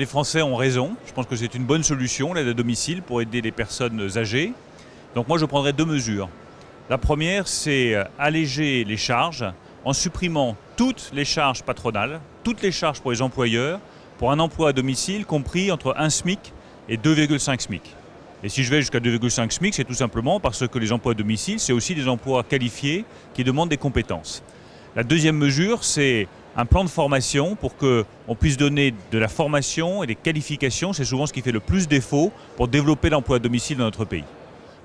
Les Français ont raison. Je pense que c'est une bonne solution, l'aide à domicile, pour aider les personnes âgées. Donc moi, je prendrai deux mesures. La première, c'est alléger les charges en supprimant toutes les charges patronales, toutes les charges pour les employeurs, pour un emploi à domicile compris entre 1 SMIC et 2,5 SMIC. Et si je vais jusqu'à 2,5 SMIC, c'est tout simplement parce que les emplois à domicile, c'est aussi des emplois qualifiés qui demandent des compétences. La deuxième mesure, c'est un plan de formation pour qu'on puisse donner de la formation et des qualifications. C'est souvent ce qui fait le plus défaut pour développer l'emploi à domicile dans notre pays.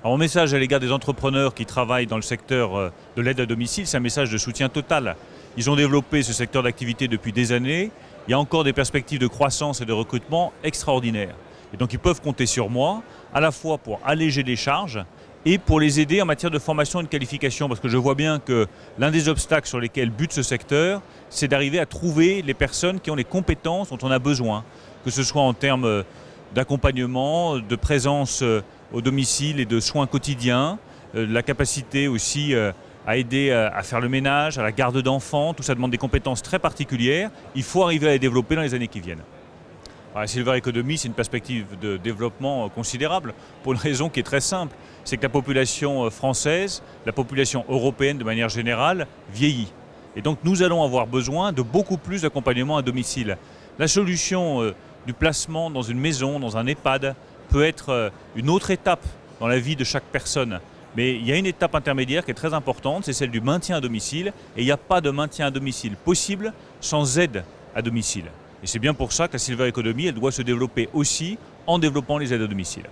Alors, mon message à l'égard des entrepreneurs qui travaillent dans le secteur de l'aide à domicile, c'est un message de soutien total. Ils ont développé ce secteur d'activité depuis des années. Il y a encore des perspectives de croissance et de recrutement extraordinaires. Et donc ils peuvent compter sur moi, à la fois pour alléger les charges et pour les aider en matière de formation et de qualification. Parce que je vois bien que l'un des obstacles sur lesquels bute ce secteur, c'est d'arriver à trouver les personnes qui ont les compétences dont on a besoin. Que ce soit en termes d'accompagnement, de présence au domicile et de soins quotidiens, la capacité aussi à aider à faire le ménage, à la garde d'enfants. Tout ça demande des compétences très particulières. Il faut arriver à les développer dans les années qui viennent. La Silver Economy, c'est une perspective de développement considérable pour une raison qui est très simple. C'est que la population française, la population européenne de manière générale, vieillit. Et donc nous allons avoir besoin de beaucoup plus d'accompagnement à domicile. La solution du placement dans une maison, dans un EHPAD, peut être une autre étape dans la vie de chaque personne. Mais il y a une étape intermédiaire qui est très importante, c'est celle du maintien à domicile. Et il n'y a pas de maintien à domicile possible sans aide à domicile. Et c'est bien pour ça que la Silver Economy, elle doit se développer aussi en développant les aides à domicile.